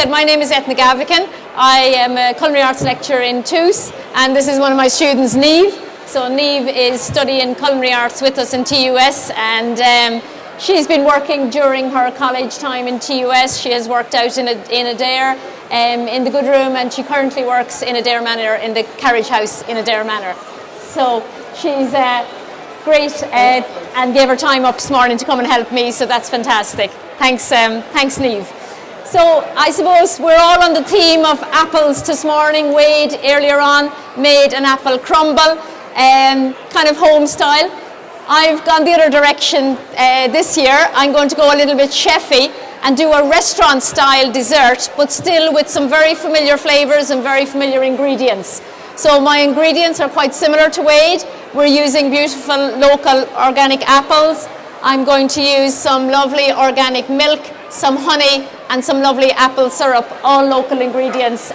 My name is Eithne Gavin. I am a culinary arts lecturer in TUS, and this is one of my students, Neve. So Neve is studying culinary arts with us in TUS, and she's been working during her college time in TUS. She has worked out in Adair, in the Good Room, and she currently works in Adair Manor, in the carriage house in Adair Manor. So she's great and gave her time up this morning to come and help me, so that's fantastic. Thanks, Neve. So I suppose we're all on the theme of apples this morning. Wade earlier on made an apple crumble, kind of home style. I've gone the other direction this year. I'm going to go a little bit chefy and do a restaurant style dessert, but still with some very familiar flavors and very familiar ingredients. So my ingredients are quite similar to Wade. We're using beautiful local organic apples. I'm going to use some lovely organic milk, some honey, and some lovely apple syrup, all local ingredients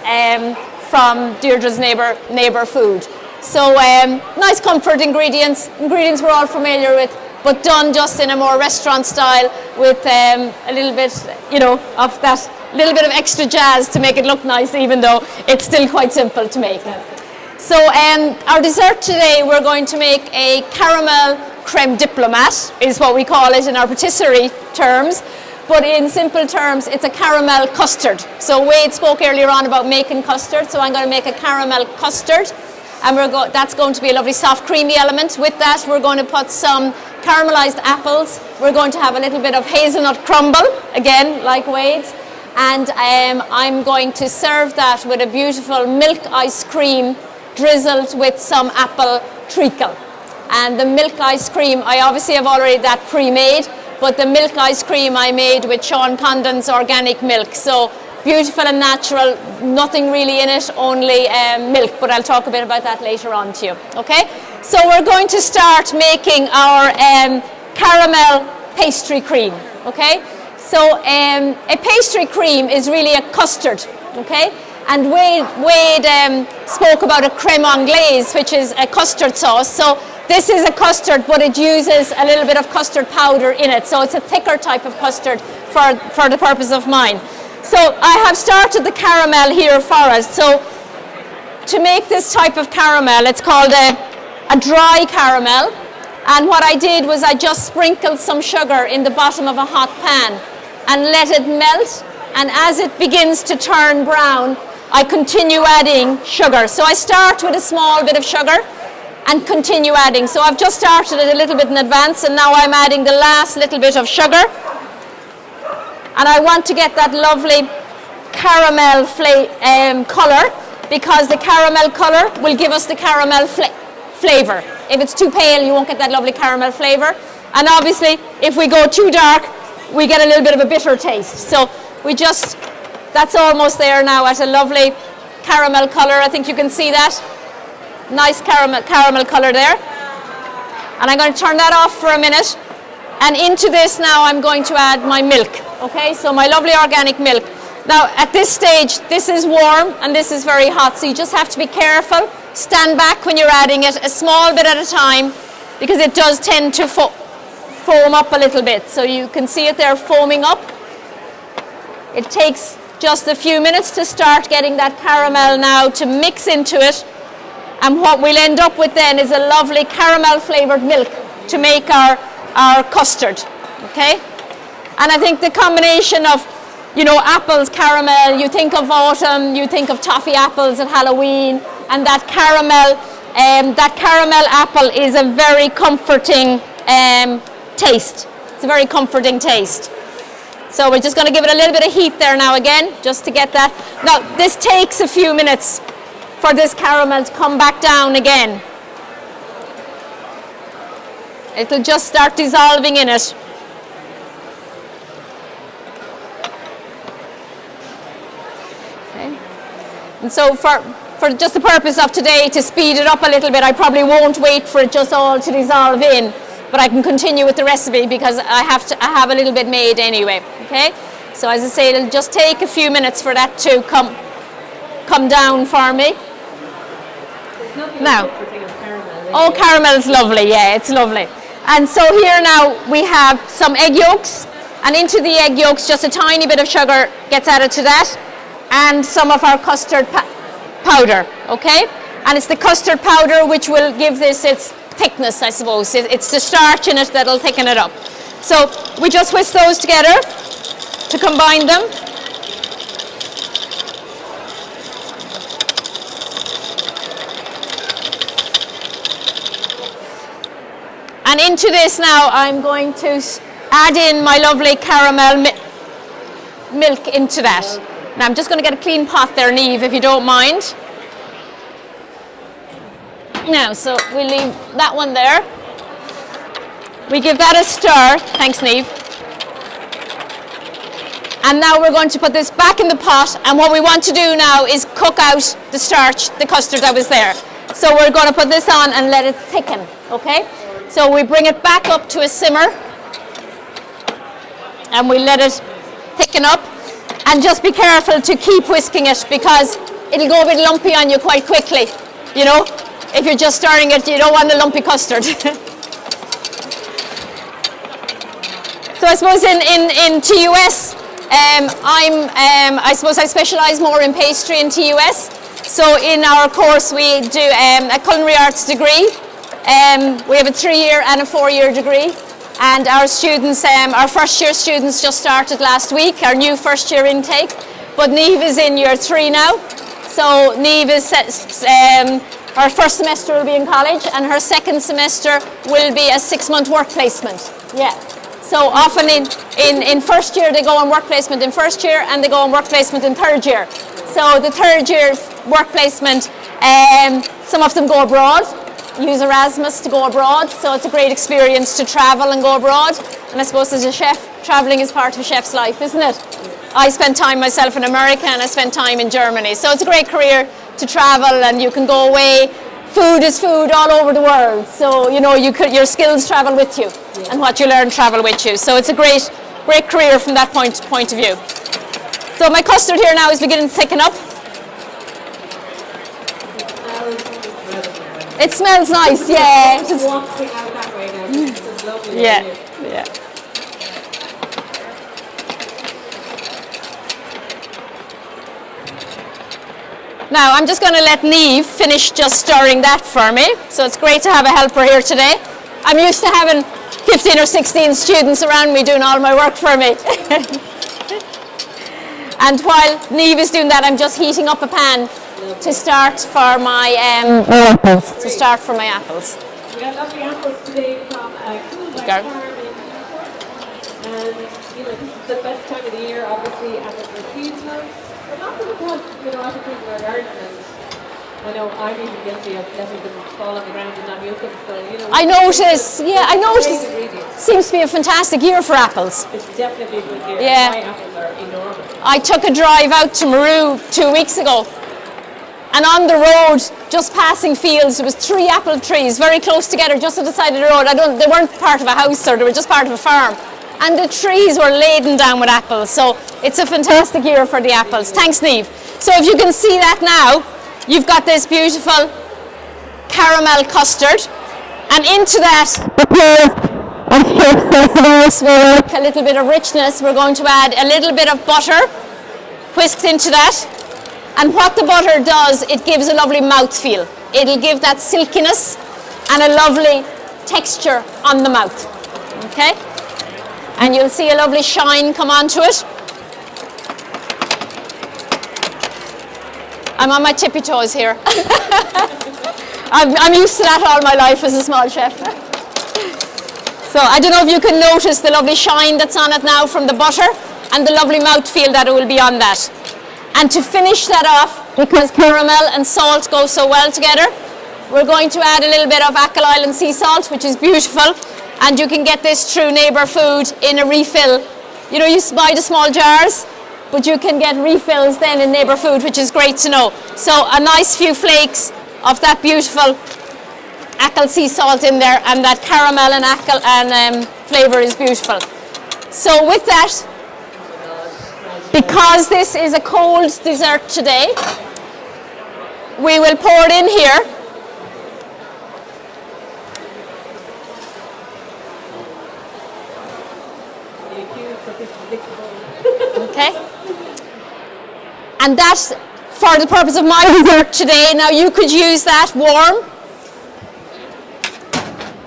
from Deirdre's neighbour food. So nice comfort ingredients we're all familiar with, but done just in a more restaurant style with a little bit, of that little bit of extra jazz to make it look nice, even though it's still quite simple to make. So our dessert today, we're going to make a caramel creme diplomat, is what we call it in our patisserie terms. But in simple terms, it's a caramel custard. So Wade spoke earlier on about making custard, so I'm going to make a caramel custard. And that's going to be a lovely soft creamy element. With that, we're going to put some caramelized apples. We're going to have a little bit of hazelnut crumble, again, like Wade's. And I'm going to serve that with a beautiful milk ice cream drizzled with some apple treacle. And the milk ice cream, I obviously have already that pre-made, but the milk ice cream I made with Sean Condon's organic milk. So beautiful and natural, nothing really in it, only milk, but I'll talk a bit about that later on to you, okay? So we're going to start making our caramel pastry cream, okay? So a pastry cream is really a custard, okay? And Wade spoke about a creme anglaise, which is a custard sauce. So this is a custard, but it uses a little bit of custard powder in it. So it's a thicker type of custard for the purpose of mine. So I have started the caramel here for us. So to make this type of caramel, it's called a dry caramel. And what I did was I just sprinkled some sugar in the bottom of a hot pan and let it melt. And as it begins to turn brown, I continue adding sugar. So I start with a small bit of sugar and continue adding. So I've just started it a little bit in advance, and now I'm adding the last little bit of sugar. And I want to get that lovely caramel colour, because the caramel colour will give us the caramel flavour. If it's too pale, you won't get that lovely caramel flavour. And obviously, if we go too dark, we get a little bit of a bitter taste. So that's almost there now at a lovely caramel colour. I think you can see that. Nice caramel colour there. And I'm going to turn that off for a minute. And into this now I'm going to add my milk. Okay, so my lovely organic milk. Now at this stage, this is warm and this is very hot, so you just have to be careful. Stand back when you're adding it, a small bit at a time, because it does tend to foam up a little bit. So you can see it there foaming up. It takes just a few minutes to start getting that caramel now to mix into it. And what we'll end up with then is a lovely caramel flavoured milk to make our custard, okay? And I think the combination of, apples, caramel, you think of autumn, you think of toffee apples at Halloween, and that caramel apple is a very comforting taste. It's a very comforting taste. So we're just going to give it a little bit of heat there now again, just to get that. Now, this takes a few minutes for this caramel to come back down again. It'll just start dissolving in it. Okay. And so for just the purpose of today, to speed it up a little bit, I probably won't wait for it just all to dissolve in, but I can continue with the recipe because I have a little bit made anyway. Okay. So as I say, it'll just take a few minutes for that to come down for me. Now, caramel is lovely, yeah, it's lovely. And so here now we have some egg yolks, and into the egg yolks just a tiny bit of sugar gets added to that, and some of our custard powder, okay? And it's the custard powder which will give this its thickness, I suppose. It's the starch in it that'll thicken it up. So we just whisk those together to combine them. And into this now I'm going to add in my lovely caramel milk into that. Now I'm just going to get a clean pot there, Niamh, if you don't mind. Now, so we leave that one there. We give that a stir. Thanks, Niamh. And now we're going to put this back in the pot, and what we want to do now is cook out the starch, the custard that was there. So we're going to put this on and let it thicken, okay? So we bring it back up to a simmer, and we let it thicken up. And just be careful to keep whisking it, because it'll go a bit lumpy on you quite quickly, you know? If you're just stirring it, you don't want the lumpy custard. So I suppose in TUS, I suppose I specialise more in pastry in TUS. So in our course we do a culinary arts degree. We have a 3-year and a 4-year degree. And our students, our first year students just started last week, our new first year intake. But Niamh is in year 3 now. So Niamh is, her first semester will be in college, and her second semester will be a 6-month work placement. Yeah. So often in first year they go on work placement in first year, and they go on work placement in third year. So the third year work placement, some of them go abroad, use Erasmus to go abroad, so it's a great experience to travel and go abroad. And I suppose as a chef, traveling is part of a chef's life, isn't it? I spent time myself in America, and I spent time in Germany, so it's a great career to travel, and you can go away. Food is food all over the world, so you know your skills travel with you, and what you learn travel with you. So it's a great career from that point of view. So my custard here now is beginning to thicken up. It smells nice, yeah. Just wafting out that way now. This is lovely. Yeah. Now I'm just going to let Niamh finish just stirring that for me. So it's great to have a helper here today. I'm used to having 15 or 16 students around me doing all my work for me. And while Niamh is doing that, I'm just heating up a pan to start for my apples. To start for my apples. We got lovely apples today from Cookery farm in Newport. And this is the best time of the year, obviously, apples are seasonal. But lots of us have, other things in our garden, and I know I'm even guilty of letting them fall on the ground and not use them. So, I notice. Seems to be a fantastic year for apples. It's definitely a good year. Yeah. My apples are enormous. I took a drive out to Maru 2 weeks ago. And on the road, just passing fields, there was 3 apple trees very close together, just at the side of the road. They weren't part of a house, or they were just part of a farm. And the trees were laden down with apples. So it's a fantastic year for the apples. Thanks, Niamh. So if you can see that now, you've got this beautiful caramel custard. And into that, a little bit of richness, we're going to add a little bit of butter whisked into that. And what the butter does, it gives a lovely mouthfeel. It'll give that silkiness and a lovely texture on the mouth. Okay? And you'll see a lovely shine come onto it. I'm on my tippy toes here. I'm used to that all my life as a small chef. So I don't know if you can notice the lovely shine that's on it now from the butter, and the lovely mouthfeel that it will be on that. And to finish that off, because caramel and salt go so well together, we're going to add a little bit of Achill Island sea salt, which is beautiful. And you can get this through Neighbour Food in a refill. You buy the small jars, but you can get refills then in Neighbour Food, which is great to know. So a nice few flakes of that beautiful Achill sea salt in there, and that caramel and Achill and flavour is beautiful. So with that, because this is a cold dessert today, we will pour it in here. Okay. And that's for the purpose of my dessert today. Now you could use that warm.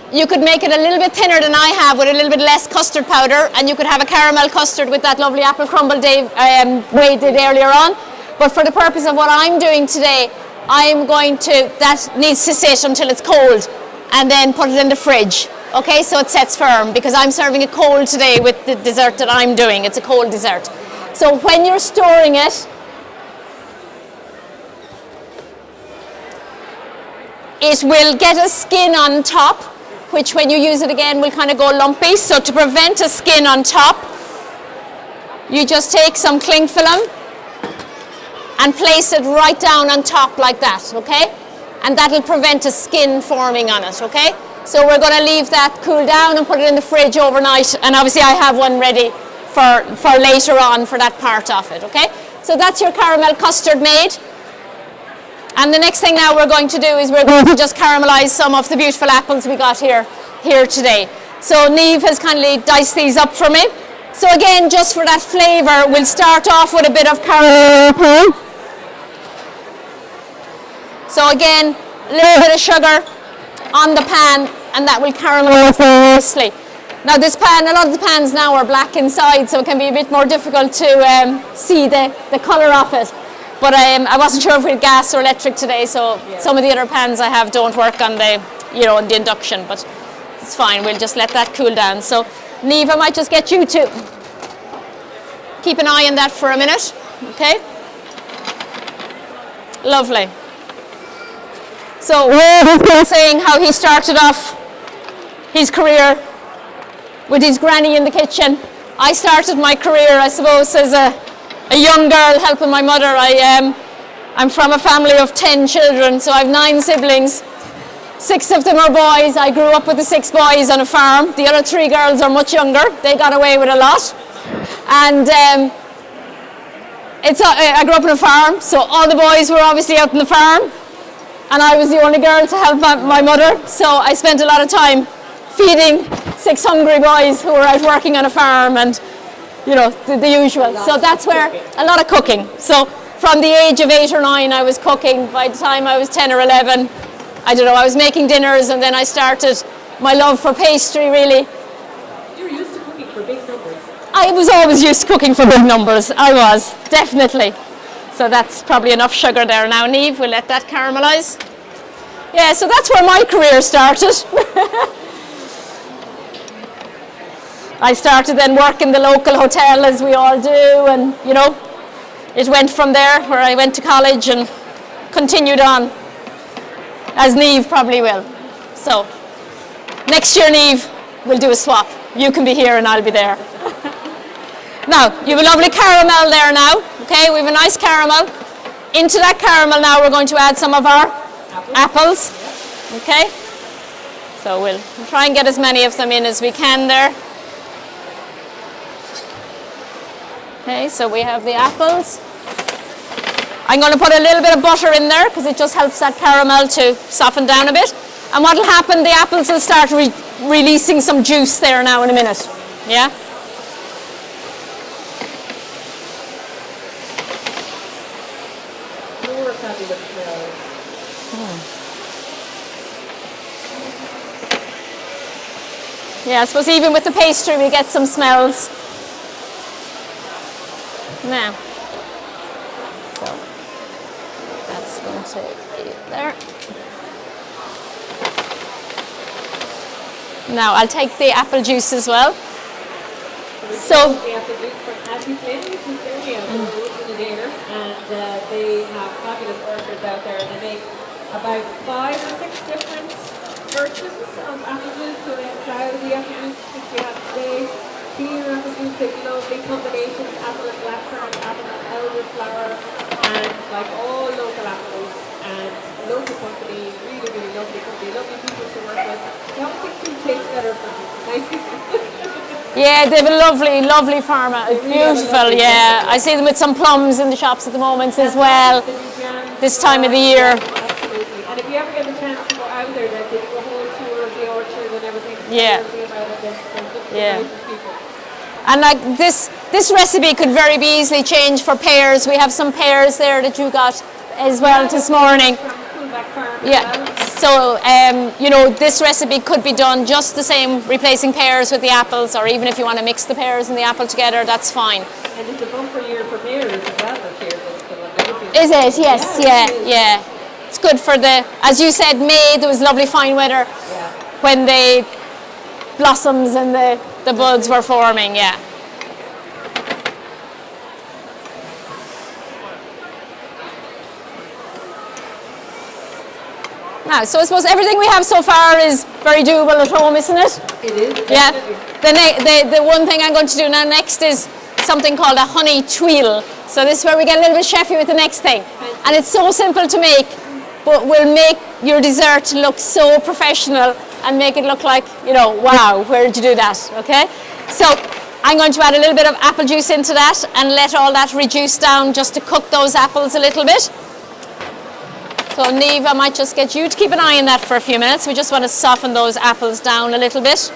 You could make it a little bit thinner than I have with a little bit less custard powder, and you could have a caramel custard with that lovely apple crumble Wade did earlier on. But for the purpose of what I'm doing today, I'm going to, that needs to sit until it's cold and then put it in the fridge. Okay, so it sets firm because I'm serving it cold today with the dessert that I'm doing. It's a cold dessert. So when you're storing it, it will get a skin on top, which when you use it again will kind of go lumpy. So to prevent a skin on top, you just take some cling film and place it right down on top like that, okay? And that'll prevent a skin forming on it, okay? So we're going to leave that cool down and put it in the fridge overnight, and obviously I have one ready for later on for that part of it, okay? So that's your caramel custard made. And the next thing now we're going to do is we're going to just caramelize some of the beautiful apples we got here today. So Niamh has kindly diced these up for me. So again, just for that flavour, we'll start off with a bit of caramel. So again, a little bit of sugar on the pan, and that will caramelize nicely. Now this pan, a lot of the pans now are black inside, so it can be a bit more difficult to see the colour of it. But I wasn't sure if we had gas or electric today, so some of the other pans I have don't work on the, on the induction, but it's fine. We'll just let that cool down. So Niamh, I might just get you to keep an eye on that for a minute, okay? Lovely. So he's saying how he started off his career with his granny in the kitchen. I started my career, I suppose, as a young girl helping my mother. I'm from a family of 10 children, so I have 9 siblings. 6 of them are boys. I grew up with the 6 boys on a farm. The other 3 girls are much younger. They got away with a lot. And I grew up on a farm, so all the boys were obviously out on the farm, and I was the only girl to help my mother. So I spent a lot of time feeding 6 hungry boys who were out working on a farm, and the usual. So that's where a lot of cooking. So from the age of 8 or 9 I was cooking. By the time I was 10 or 11, I don't know, I was making dinners, and then I started my love for pastry really. You're used to cooking for big numbers. I was always used to cooking for big numbers. I was, definitely. So that's probably enough sugar there now, Niamh. We'll let that caramelise. Yeah, so that's where my career started. I started then working the local hotel, as we all do, and it went from there, where I went to college and continued on, as Niamh probably will. So next year, Niamh, we'll do a swap. You can be here and I'll be there. Now, you have a lovely caramel there now, okay? We have a nice caramel. Into that caramel now we're going to add some of our apples, okay? So we'll try and get as many of them in as we can there. Okay, so we have the apples. I'm going to put a little bit of butter in there because it just helps that caramel to soften down a bit. And what will happen, the apples will start releasing some juice there now in a minute. Yeah? More fabulous smells. Yeah, I suppose even with the pastry we get some smells. Now, so that's going to be there. Now I'll take the apple juice as well. So the apple juice from Auntie Flynn, which is only a in there, and they have fabulous burgers out there. They make about 5 or 6 different versions of apple juice. So they have cloudy apple juice, which we have today. Clear apple juice, they have lovely combinations, apple and blackcurrant, apple and elderflower, and like all local apples and local company, really, really lovely company, lovely people to work with. They obviously two taste better for nice people. yeah, they have a lovely, lovely farm. It's beautiful, yeah. I see them with some plums in the shops at the moment as well, this time of the year. Absolutely. And if you ever get the chance to go out there, then they do a whole tour of the orchard and everything. Yeah. About it, Yeah. And like this, this recipe could very easily change for pears. We have some pears there that you got as well this morning. Yeah, so you know, this recipe could be done just the same, replacing pears with the apples, or even if you want to mix the pears and the apple together, that's fine. And it's a bumper year for pears as well this year. Is it? Yes, yeah. It's good for the, as you said, May, there was lovely fine weather when the blossoms and the buds were forming, yeah. Now, so I suppose everything we have so far is very doable at home, isn't it? It is. Yeah. The one thing I'm going to do now next is something called a honey tuile. So this is where we get a little bit chefy with the next thing. And it's so simple to make, but will make your dessert look so professional and make it look like, you know, wow, where did you do that? Okay? So I'm going to add a little bit of apple juice into that and let all that reduce down just to cook those apples a little bit. So Niamh, I might just get you to keep an eye on that for a few minutes. We just want to soften those apples down a little bit.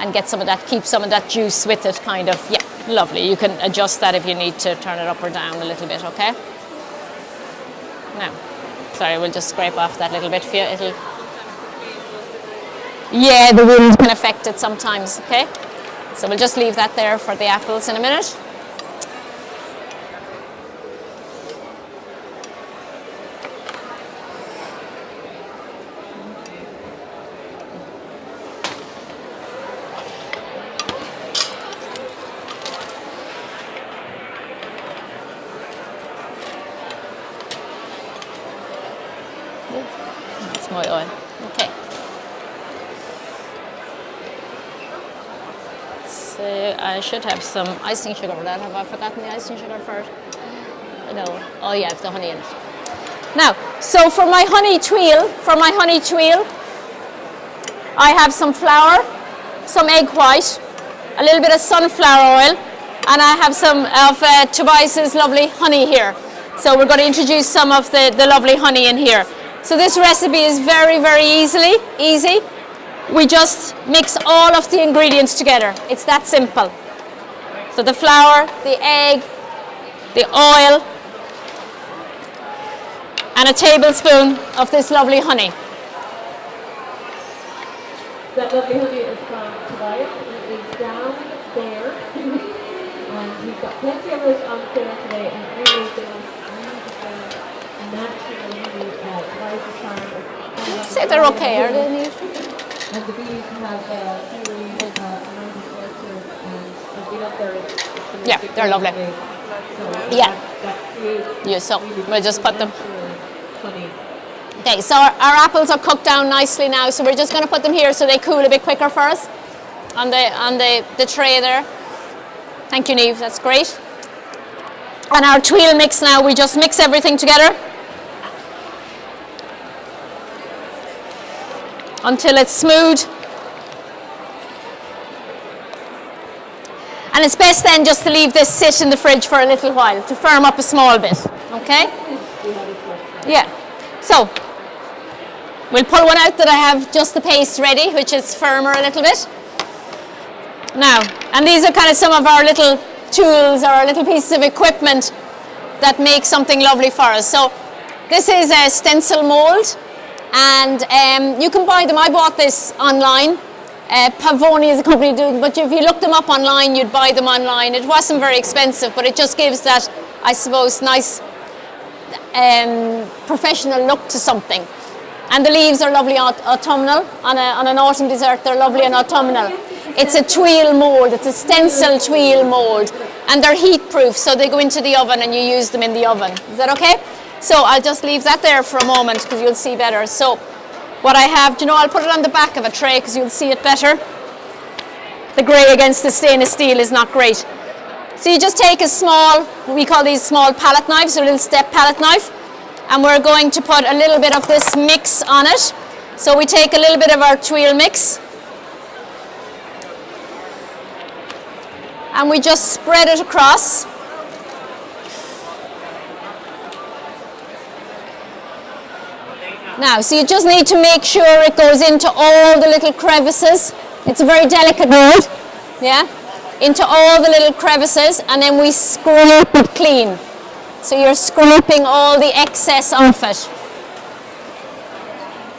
And get some of that, keep some of that juice with it, kind of. Yeah, lovely. You can adjust that if you need to turn it up or down a little bit, okay? Now, sorry, we'll just scrape off that little bit for you. Yeah, the wind can affect it sometimes, okay? So we'll just leave that there for the apples in a minute. That's my oil. Okay. So I should have some icing sugar for that. Have I forgotten the icing sugar for it? No. Oh yeah, the honey in it. Now, so for my honey tuile, I have some flour, some egg white, a little bit of sunflower oil, and I have some of Tobias's lovely honey here. So we're going to introduce some of the lovely honey in here. So this recipe is very, very easy. We just mix all of the ingredients together. It's that simple. So the flour, the egg, the oil, and a tablespoon of this lovely honey. That lovely honey is from Tobias. It is down there. And he's got plenty of it on sale today. And really, the most natural honey Tobias' farm. Say they're okay, are they? And the bees have really amazing oysters, and I've been up there. Yeah, they're lovely. So Yeah, so we'll just put them. Honey. Okay, so our apples are cooked down nicely now, so we're just going to put them here so they cool a bit quicker for us on the tray there. Thank you, Niamh, that's great. And our tuile mix now, we just mix everything together until it's smooth. And it's best then just to leave this sit in the fridge for a little while to firm up a small bit, okay? Yeah, so we'll pull one out that I have just the paste ready, which is firmer a little bit. Now, and these are kind of some of our little tools or our little pieces of equipment that make something lovely for us. So this is a stencil mold, and you can buy them. I bought this online. Pavoni is a company doing, but if you look them up online, you'd buy them online. It wasn't very expensive, but it just gives that, I suppose, nice professional look to something. And the leaves are lovely autumnal. On an autumn dessert, they're lovely and autumnal. It's a tuile mold, it's a stencil tuile mold, and they're heat proof, so they go into the oven and you use them in the oven. Is that okay? So I'll just leave that there for a moment because you'll see better. So what I have, do you know, I'll put it on the back of a tray because you'll see it better. The grey against the stainless steel is not great. So you just take a small, we call these small palette knives, a little step palette knife, and we're going to put a little bit of this mix on it. So we take a little bit of our tuile mix and we just spread it across. Now, so you just need to make sure it goes into all the little crevices. It's a very delicate mold. yeah, into all the little crevices, and then we scrape it clean. So you're scraping all the excess off it.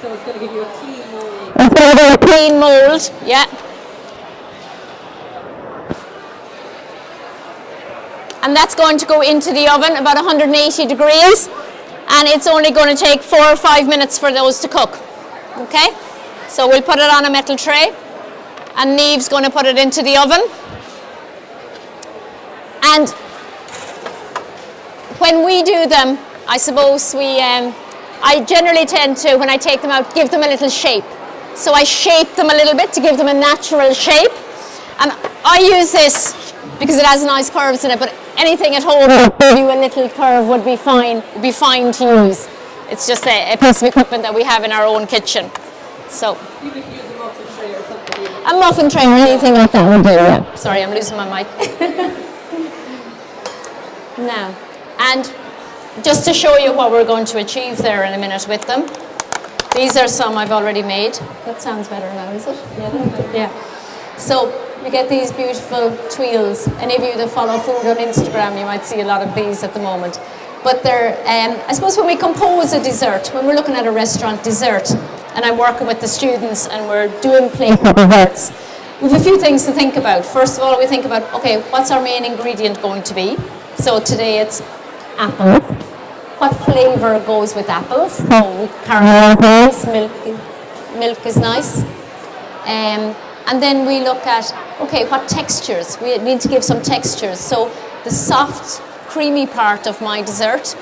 So it's going to give you a clean mold. It's going to give you a clean mold, yeah. And that's going to go into the oven about 180 degrees, and it's only going to take 4 or 5 minutes for those to cook. Okay? So we'll put it on a metal tray, and Niamh's going to put it into the oven. And when we do them, I suppose I generally tend to, when I take them out, give them a little shape. So I shape them a little bit to give them a natural shape. And I use this because it has nice curves in it, but anything at home that give you a little curve would be fine to use. It's just a piece of equipment that we have in our own kitchen. So you could use a muffin tray or something. A muffin tray or anything like that would do, yeah. Sorry, I'm losing my mic. Now, and just to show you what we're going to achieve there in a minute with them, these are some I've already made. That sounds better now, is it? Yeah, that's better. Yeah. So you get these beautiful tuiles. Any of you that follow food on Instagram, you might see a lot of these at the moment. But they're, I suppose when we compose a dessert, when we're looking at a restaurant dessert, and I'm working with the students and we're doing plate desserts, we have a few things to think about. First of all, we think about, okay, what's our main ingredient going to be? So today it's apples. What flavour goes with apples? So caramel is nice, milk is nice. And then we look at, okay, what textures? We need to give some textures. So the soft, creamy part of my dessert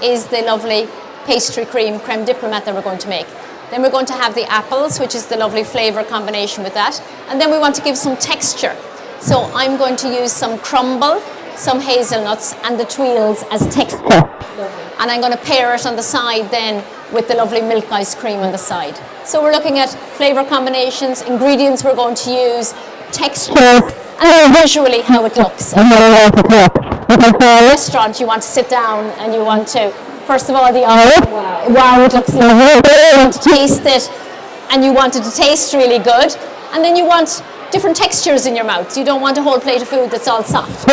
is the lovely pastry cream creme diplomat that we're going to make. Then we're going to have the apples, which is the lovely flavour combination with that. And then we want to give some texture. So I'm going to use some crumble, some hazelnuts, and the tuiles as texture. Lovely. And I'm going to pair it on the side then with the lovely milk ice cream on the side. So we're looking at flavour combinations, ingredients we're going to use, texture, and then visually how it looks. Because for a restaurant, you want to sit down and you want to, first of all, the olive. Wow, it looks lovely. You want to taste it, and you want it to taste really good. And then you want different textures in your mouth. You don't want a whole plate of food that's all soft.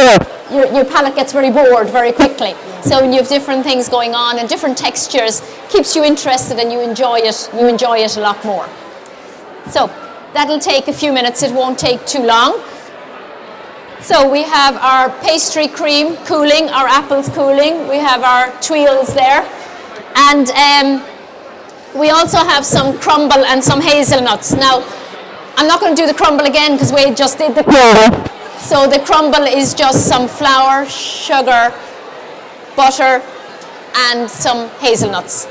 Your palate gets very bored very quickly. So when you have different things going on and different textures, keeps you interested and you enjoy it a lot more. So that'll take a few minutes. It won't take too long. So we have our pastry cream cooling, our apples cooling. We have our tuiles there. And we also have some crumble and some hazelnuts. Now, I'm not going to do the crumble again because we just did the crumble. So the crumble is just some flour, sugar, butter, and some hazelnuts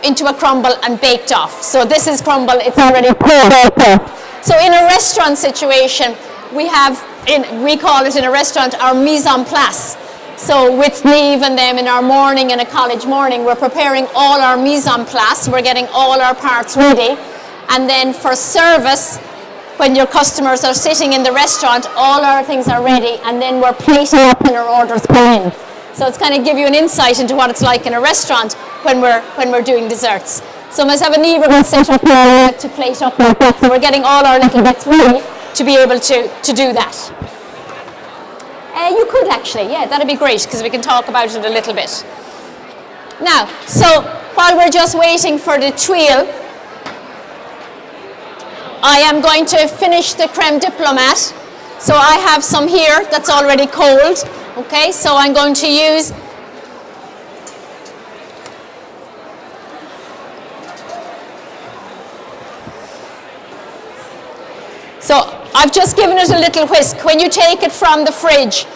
into a crumble and baked off. So this is crumble, it's already baked off. So in a restaurant situation, we call it in a restaurant our mise en place. So with Niamh and them in our morning, in a college morning, we're preparing all our mise en place. We're getting all our parts ready. And then for service, when your customers are sitting in the restaurant, all our things are ready, and then we're plating up when our orders come in. So it's kind of give you an insight into what it's like in a restaurant when we're doing desserts. So myself and Niamh are going to set up to plate up like that. So we're getting all our little bits ready to be able to do that. You could actually, yeah, that'd be great because we can talk about it a little bit. Now, so while we're just waiting for the tuile, I am going to finish the creme diplomat. So I have some here that's already cold. Okay, so I'm going to use I've just given it a little whisk. When you take it from the fridge,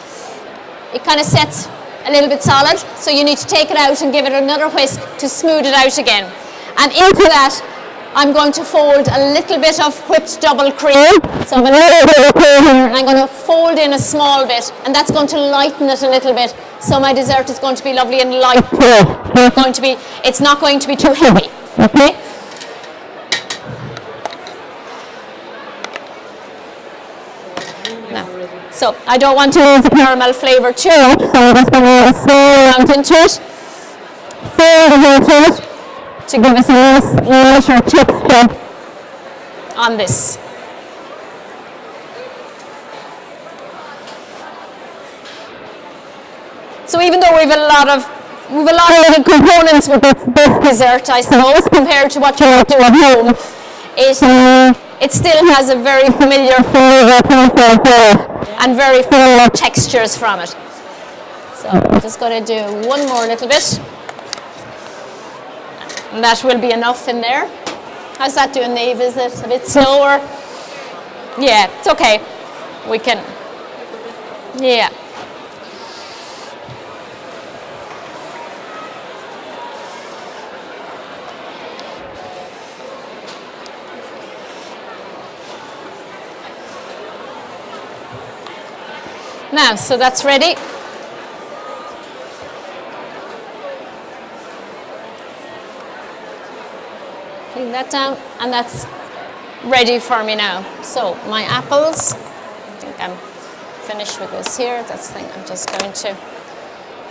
it kind of sets a little bit solid, so you need to take it out and give it another whisk to smooth it out again. And into that, I'm going to fold a little bit of whipped double cream. So I'm going to and I'm going to fold in a small bit, and that's going to lighten it a little bit. So my dessert is going to be lovely and light. It's not going to be too heavy. Okay. Now, so I don't want to lose the caramel flavour too, so I'm just going to swirl around into it. To give us a nice lighter texture on this. So even though we've a lot of little components with this dessert, I suppose, compared to what you would do at home, it still has a very familiar flavor and very familiar textures from it. So I'm just going to do one more little bit. And that will be enough in there. How's that doing, Niamh? Is it a bit slower? Yeah, it's okay. We can, yeah. Now, so that's ready. Clean that down, and that's ready for me now. So my apples, I think I'm finished with this here. That's the thing. I'm just going to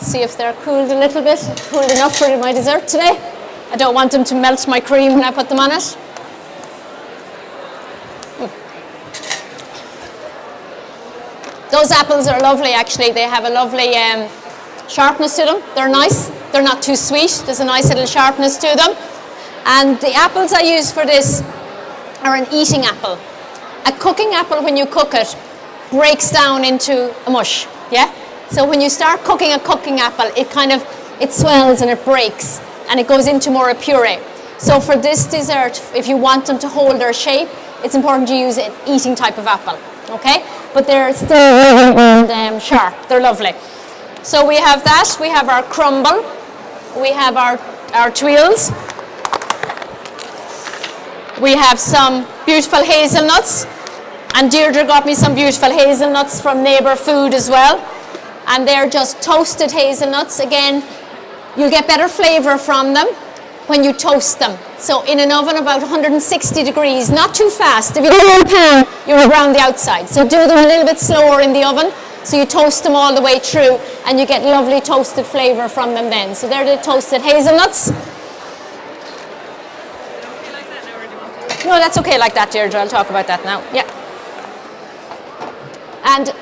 see if they're cooled a little bit, cooled enough for my dessert today. I don't want them to melt my cream when I put them on it. Those apples are lovely, actually. They have a lovely sharpness to them. They're nice. They're not too sweet. There's a nice little sharpness to them. And the apples I use for this are an eating apple. A cooking apple, when you cook it, breaks down into a mush, yeah? So when you start cooking a cooking apple, it swells and it breaks, and it goes into more a puree. So for this dessert, if you want them to hold their shape, it's important to use an eating type of apple, okay? But they're still sharp. They're lovely. So we have that. We have our crumble. We have our tuiles. We have some beautiful hazelnuts. And Deirdre got me some beautiful hazelnuts from Neighbour Food as well. And they're just toasted hazelnuts. Again, you'll get better flavour from them when you toast them. So in an oven about 160 degrees, not too fast. If you do it in a pan, you're around the outside. So do them a little bit slower in the oven. So you toast them all the way through and you get lovely toasted flavour from them then. So they're the toasted hazelnuts. No, that's okay like that, Deirdre. I'll talk about that now. Yeah. And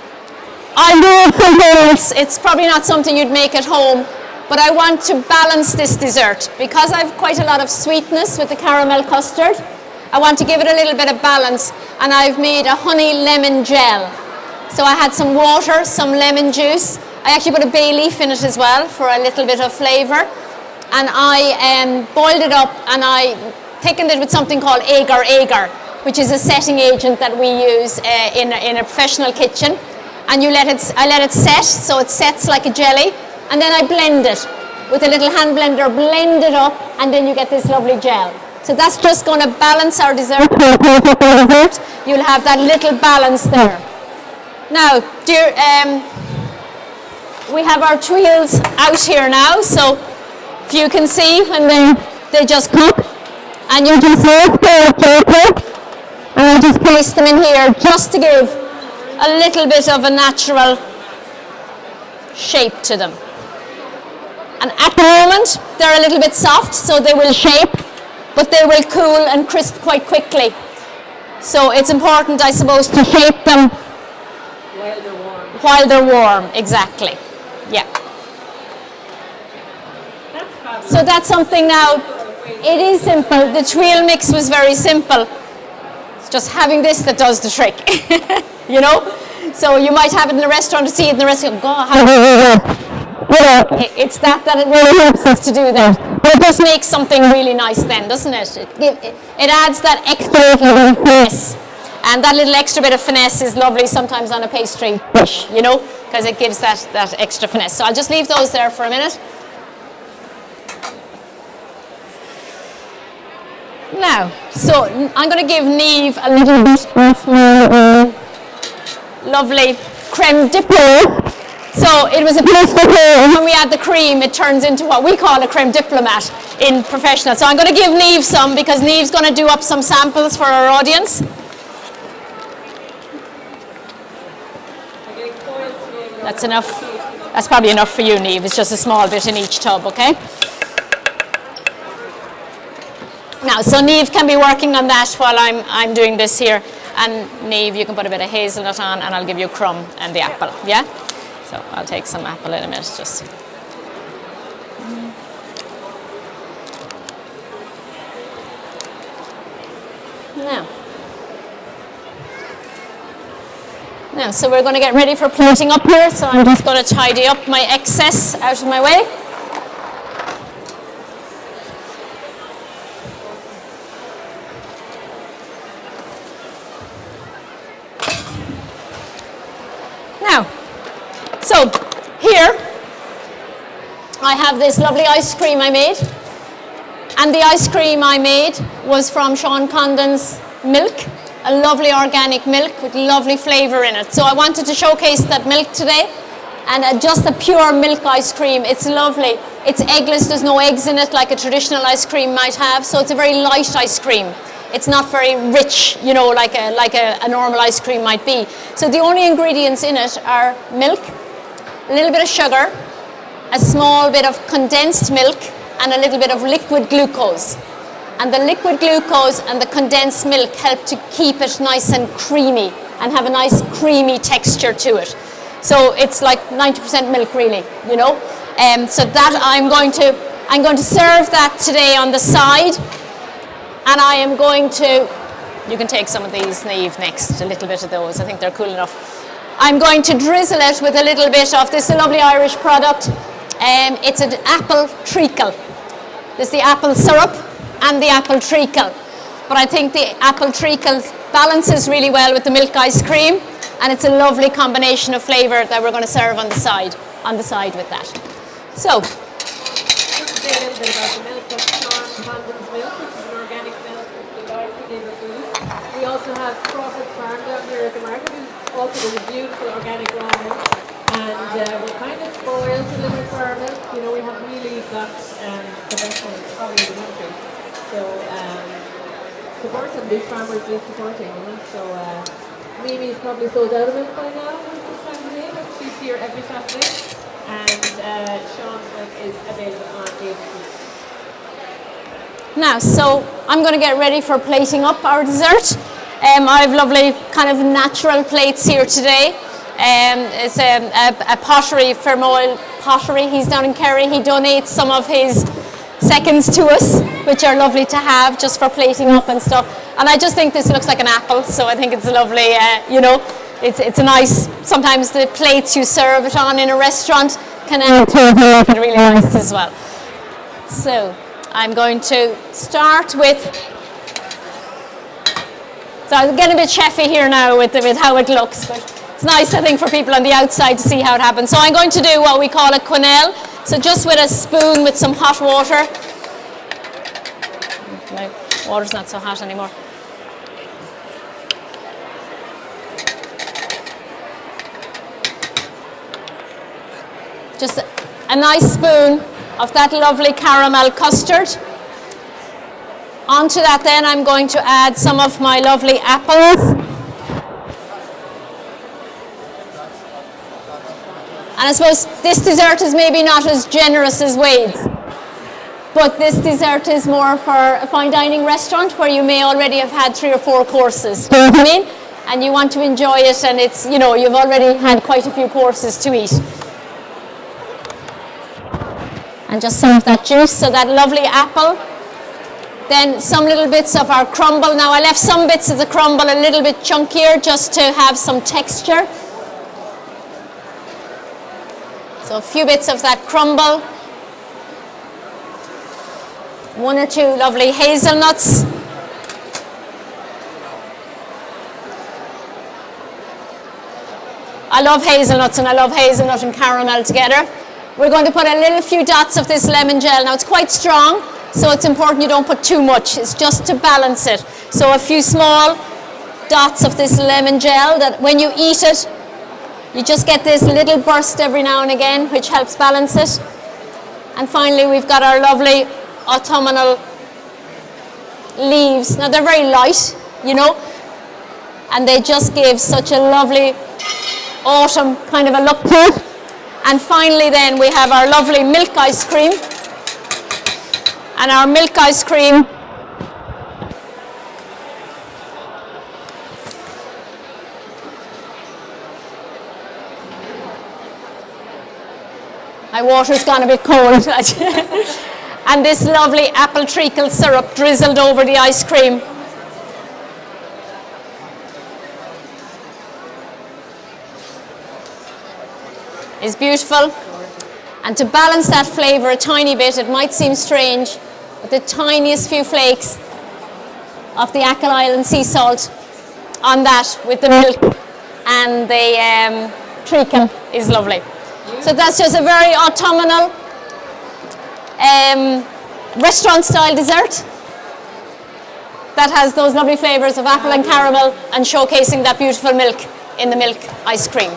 I know sometimes it's probably not something you'd make at home, but I want to balance this dessert. Because I've quite a lot of sweetness with the caramel custard, I want to give it a little bit of balance, and I've made a honey lemon gel. So I had some water, some lemon juice. I actually put a bay leaf in it as well for a little bit of flavour. And I boiled it up and I thickened it with something called agar, which is a setting agent that we use in a professional kitchen. And I let it set, so it sets like a jelly. And then I blend it with a little hand blender, blend it up, and then you get this lovely gel. So that's just going to balance our dessert. You'll have that little balance there. Now, dear, we have our tuiles out here now, so if you can see when they just cook, and you just lift it, and I just place them in here just to give a little bit of a natural shape to them. And at the moment, they're a little bit soft, so they will shape, but they will cool and crisp quite quickly. So it's important, I suppose, to shape them While they're warm. While they're warm, exactly. Yeah. That's fabulous. So that's something now, it is simple. The tuile mix was very simple. It's just having this that does the trick, you know? So you might have it in a restaurant, to see it in the restaurant, go, it's that it really helps us to do that. But it just makes something really nice then, doesn't it? It adds that extra finesse. And that little extra bit of finesse is lovely sometimes on a pastry dish, you know, because it gives that extra finesse. So I'll just leave those there for a minute. Now, so I'm going to give Niamh a little bit of my lovely creme diplomat. So it was a beautiful cream. When we add the cream, it turns into what we call a creme diplomat in professional. So I'm going to give Niamh some, because Niamh's going to do up some samples for our audience. That's enough. That's probably enough for you, Niamh. It's just a small bit in each tub, okay? Now, so Niamh can be working on that while I'm doing this here. And Niamh, you can put a bit of hazelnut on, and I'll give you crumb and the apple, yeah? So I'll take some apple in a minute, just. Now, so we're going to get ready for plating up here, so I'm just going to tidy up my excess out of my way. Now, so here I have this lovely ice cream I made, and the ice cream I made was from Sean Condon's milk, a lovely organic milk with lovely flavour in it. So I wanted to showcase that milk today, and just a pure milk ice cream. It's lovely. It's eggless, there's no eggs in it like a traditional ice cream might have, so it's a very light ice cream. It's not very rich, you know, like a normal ice cream might be. So the only ingredients in it are milk, a little bit of sugar, a small bit of condensed milk, and a little bit of liquid glucose. And the liquid glucose and the condensed milk help to keep it nice and creamy and have a nice creamy texture to it. So it's like 90% milk really, you know. So that I'm going to serve that today on the side, and I am going to, you can take some of these, Niamh, next, a little bit of those, I think they're cool enough. I'm going to drizzle it with a little bit of this lovely Irish product. It's an apple treacle. There's the apple syrup and the apple treacle, but I think the apple treacle balances really well with the milk ice cream, and it's a lovely combination of flavour that we're going to serve on the side with that. So, Just to say a little bit about the milk, that's Sean Condon's milk, which is an organic milk with the large flavour food. We also have Crawford Farm down here at the market, who's also does a beautiful organic raw milk, and we're kind of spoiled a little for our milk. You know, we have really got the best one probably in the country. So support them, these farmers need supporting, you know. So Mimi's probably sold out of milk by now this time of day, but she's here every Saturday, and Sean's milk is available on ABC. now, so I'm going to get ready for plating up our dessert. I have lovely kind of natural plates here today. It's a pottery, Fermoil pottery. He's down in Kerry. He donates some of his seconds to us, which are lovely to have just for plating up and stuff. And I just think this looks like an apple, so I think it's lovely, you know, it's a nice, sometimes the plates you serve it on in a restaurant can make it really nice as well. So I'm going to start with, so I'm getting a bit chefy here now with how it looks, but it's nice, I think, for people on the outside to see how it happens. So I'm going to do what we call a quenelle. So just with a spoon with some hot water. My water's not so hot anymore. Just a nice spoon of that lovely caramel custard. Onto that then I'm going to add some of my lovely apples. And I suppose this dessert is maybe not as generous as Wade's, but this dessert is more for a fine dining restaurant where you may already have had 3 or 4 courses, do you know what I mean? And you want to enjoy it, and it's, you know, you've already had quite a few courses to eat. And just some of that juice, so that lovely apple. Then some little bits of our crumble. Now I left some bits of the crumble a little bit chunkier just to have some texture. So a few bits of that crumble, 1 or 2 lovely hazelnuts. I love hazelnuts, and I love hazelnut and caramel together. We're going to put a little few dots of this lemon gel. Now it's quite strong, so it's important you don't put too much. It's just to balance it. So a few small dots of this lemon gel that when you eat it, you just get this little burst every now and again, which helps balance it. And finally, we've got our lovely autumnal leaves. Now, they're very light, you know, and they just give such a lovely autumn kind of a look to it. And finally, then, we have our lovely milk ice cream. And our milk ice cream My water's gone a bit cold. And this lovely apple treacle syrup drizzled over the ice cream. Is beautiful. And to balance that flavour a tiny bit, it might seem strange, but the tiniest few flakes of the Achill Island sea salt on that with the milk and the treacle is lovely. So that's just a very autumnal restaurant style dessert that has those lovely flavours of apple and caramel and showcasing that beautiful milk in the milk ice cream.